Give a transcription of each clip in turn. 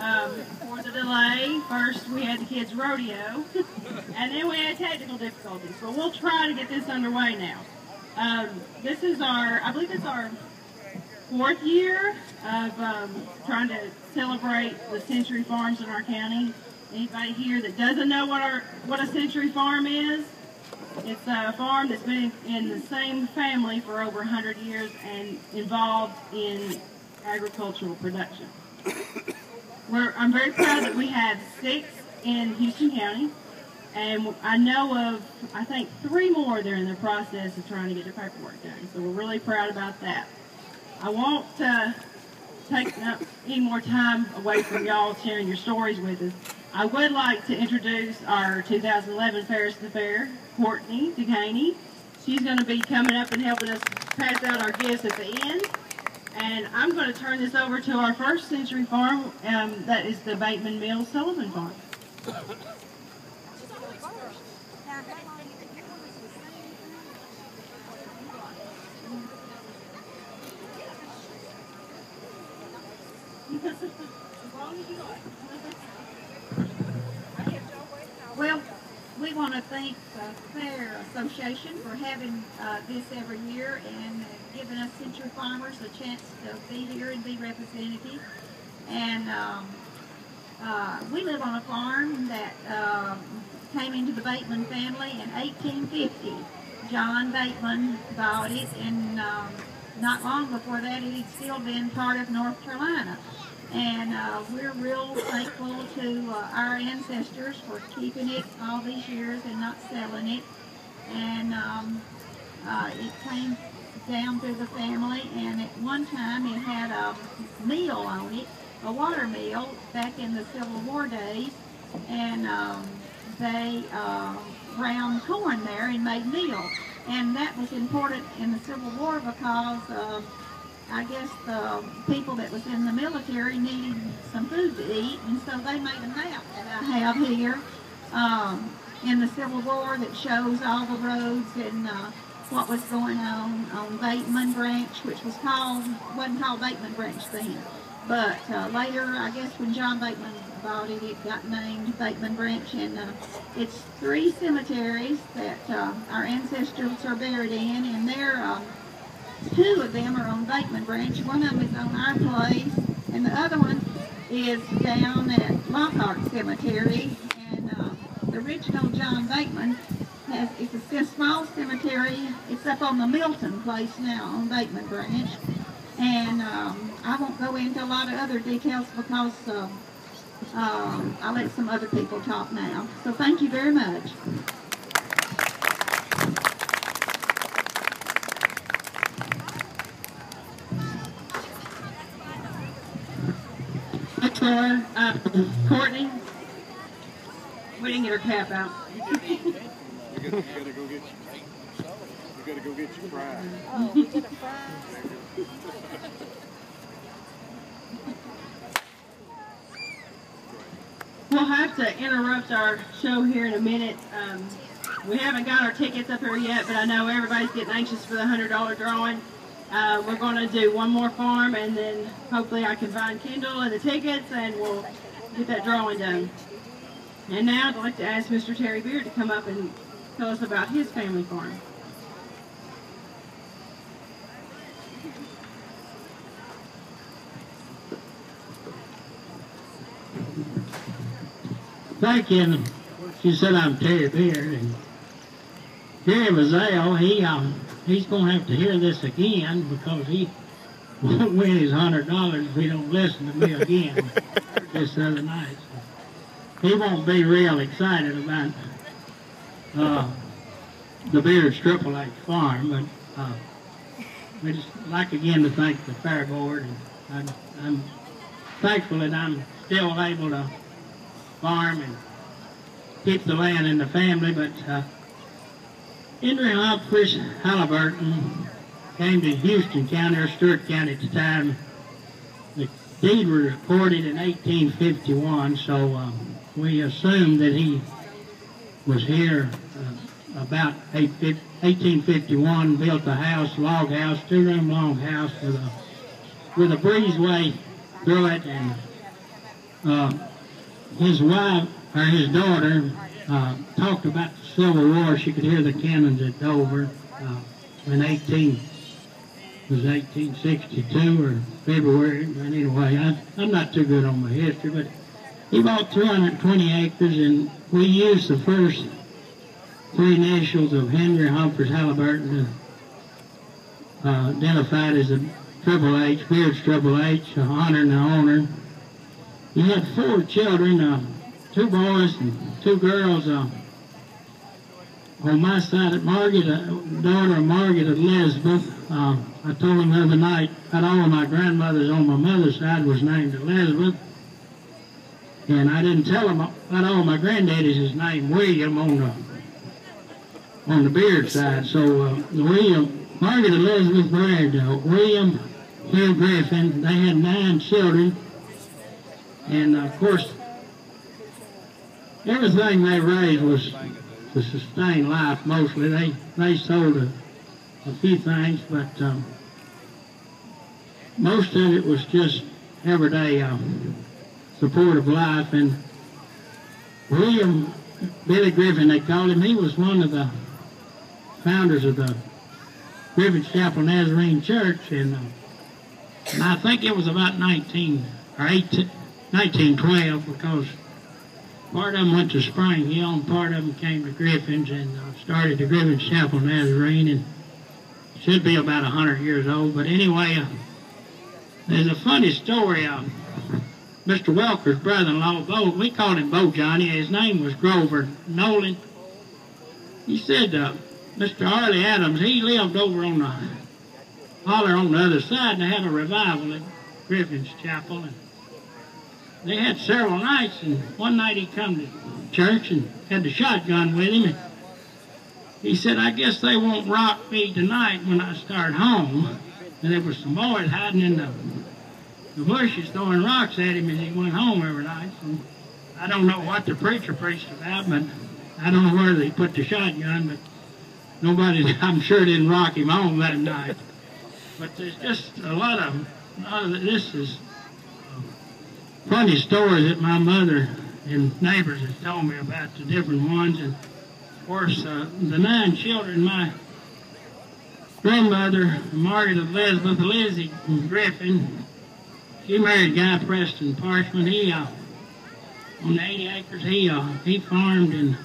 For the delay, first we had the kids' rodeo, and then we had technical difficulties. But we'll try to get this underway now. This is I believe it's our 4th year of trying to celebrate the century farms in our county. Anybody here that doesn't know what a century farm is? It's a farm that's been in the same family for over 100 years and involved in agricultural production. I'm very proud that we have 6 in Houston County, and I know of, I think, 3 more that are in the process of trying to get their paperwork done. So we're really proud about that. I won't take up any more time away from y'all sharing your stories with us. I would like to introduce our 2011 Fairest of the Fair, Courtney Deganey. She's going to be coming up and helping us pass out our gifts at the end. And I'm going to turn this over to our first century farm, that is the Bateman Mills Sullivan Farm. Well, we want to thank the Fair Association for having this every year and giving us century farmers a chance to be here and be representative. And we live on a farm that came into the Bateman family in 1850. John Bateman bought it, and not long before that it had still been part of North Carolina. And we're real thankful to our ancestors for keeping it all these years and not selling it. And it came down through the family, and at one time it had a mill on it, a water mill, back in the Civil War days. And they ground corn there and made meal. And that was important in the Civil War because I guess the people that was in the military needed some food to eat, and so they made a map that I have here in the Civil War that shows all the roads and what was going on Bateman Branch, which wasn't called Bateman Branch then. But later, I guess when John Bateman bought it, it got named Bateman Branch, and it's 3 cemeteries that our ancestors are buried in, and they're 2 of them are on Bateman Branch. One of them is on our place, and the other one is down at Lockhart Cemetery. And the original John Bateman it's a small cemetery. It's up on the Milton place now on Bateman Branch. And I won't go into a lot of other details because I'll let some other people talk now. So thank you very much. Courtney, we didn't get her cap out. You gotta go get your fries. Oh, we get a fries. We'll have to interrupt our show here in a minute. We haven't got our tickets up here yet, but I know everybody's getting anxious for the $100 drawing. We're going to do one more farm, and then hopefully I can find Kendall and the tickets, and we'll get that drawing done. And now I'd like to ask Mr. Terry Beard to come up and tell us about his family farm. Thank you. She said I'm Terry Beard, and Terry Mazzell, he's going to have to hear this again because he won't win his $100 if he don't listen to me again this other night. So he won't be real excited about the Beard's Triple H farm, but we just like again to thank the Fair Board, and I'm thankful that I'm still able to farm and keep the land in the family. But Henry Humphreys Halliburton came to Houston County or Stewart County at the time. The deed was recorded in 1851, so we assumed that he was here about 1851, built a house, log house, 2-room long house with a breezeway through it, and his wife, or his daughter, talked about the Civil War. She could hear the cannons at Dover in 1862 or February. But anyway, I'm not too good on my history, but he bought 320 acres, and we used the first three initials of Henry Humphreys Halliburton identified as a Triple H, Beard's Triple H, honoring the owner. He had 4 children, 2 boys and 2 girls. On my side, Margaret, daughter of Margaret Elizabeth. I told him the other night that all of my grandmothers on my mother's side was named Elizabeth. And I didn't tell him that all my granddaddies is named William on the Beard side. So Margaret Elizabeth married William Hugh Griffin. They had 9 children. And of course, everything they raised was to sustain life mostly. They sold a few things, but most of it was just everyday support of life. And William Billy Griffin, they called him, he was one of the founders of the Griffin's Chapel Nazarene Church, and I think it was about 1912, because part of them went to Spring Hill and part of them came to Griffin's and started the Griffin's Chapel Nazarene, and should be about 100 years old. But anyway, there's a funny story. Mr. Welker's brother-in-law, Bo, we called him Bo Johnny. His name was Grover Nolan. He said Mr. Arlie Adams, he lived over on the holler on the other side, and they had a revival at Griffin's Chapel. And they had several nights, and one night he come to church and had the shotgun with him. And he said, I guess they won't rock me tonight when I start home. And there was some boys hiding in the bushes throwing rocks at him as he went home every night. And I don't know what the preacher preached about, but I don't know where they put the shotgun, but nobody, I'm sure, didn't rock him home that night. But there's just a lot of this is funny stories that my mother and neighbors have told me about the different ones. And of course, the 9 children, my grandmother, Margaret Elizabeth Lizzie Griffin, she married Guy Preston Parchman. He, on the 80 acres, he farmed and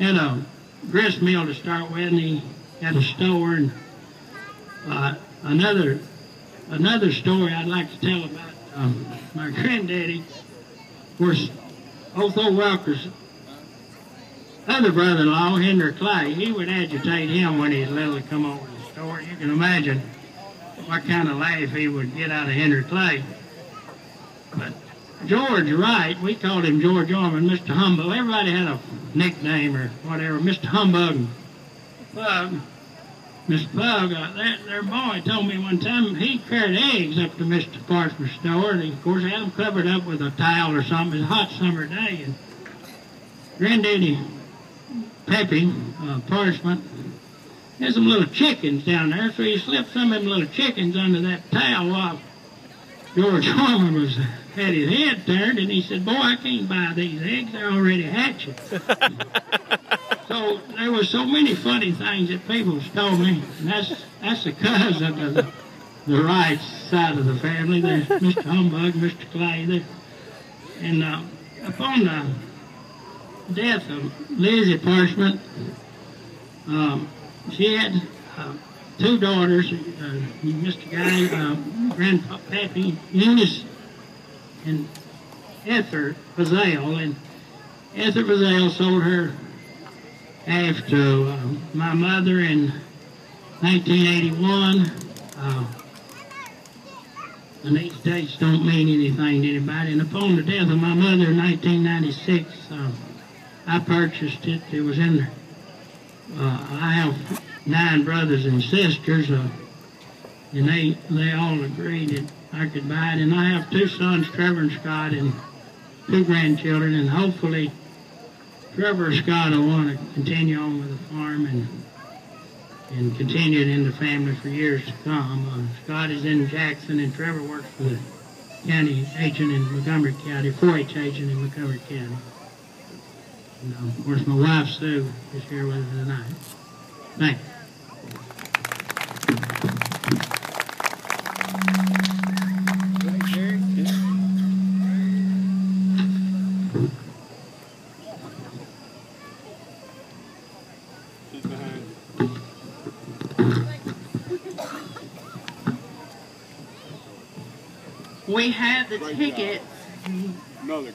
had a grist mill to start with, and he had a store. And another story I'd like to tell about my granddaddy. Of course, Otho Welker's other brother-in-law, Henry Clay, he would agitate him when he was little to come over to the store. You can imagine what kind of laugh he would get out of Henry Clay. But George Wright, we called him George Orman, Mr. Humbug. Everybody had a nickname or whatever. Mr. Humbug. Mr. Pug, their boy told me one time he carried eggs up to Mr. Parchman's store, and of course had them covered up with a towel or something. It was a hot summer day, and Granddaddy Peppy Parchman had some little chickens down there, so he slipped some of them little chickens under that towel while George Orman had his head turned, and he said, "Boy, I can't buy these eggs, they're already hatching." So there were so many funny things that people told me, and that's because of the right side of the family. There's Mr. Humbug, Mr. Clay, and upon the death of Lizzie Parchman, she had 2 daughters, Mr. Guy, Grandpappy, Eunice, and Ether Bazale, and Ether Bazale sold her half to my mother in 1981. And these dates don't mean anything to anybody. And upon the death of my mother in 1996, I purchased it. It was in there. I have 9 brothers and sisters, and they all agreed that I could buy it. And I have 2 sons, Trevor and Scott, and 2 grandchildren, and hopefully Trevor or Scott will want to continue on with the farm and continue it in the family for years to come. Scott is in Jackson, and Trevor works for the county agent in Montgomery County, 4-H agent in Montgomery County. And, of course, my wife, Sue, is here with us tonight. Thanks. We have the tickets. Another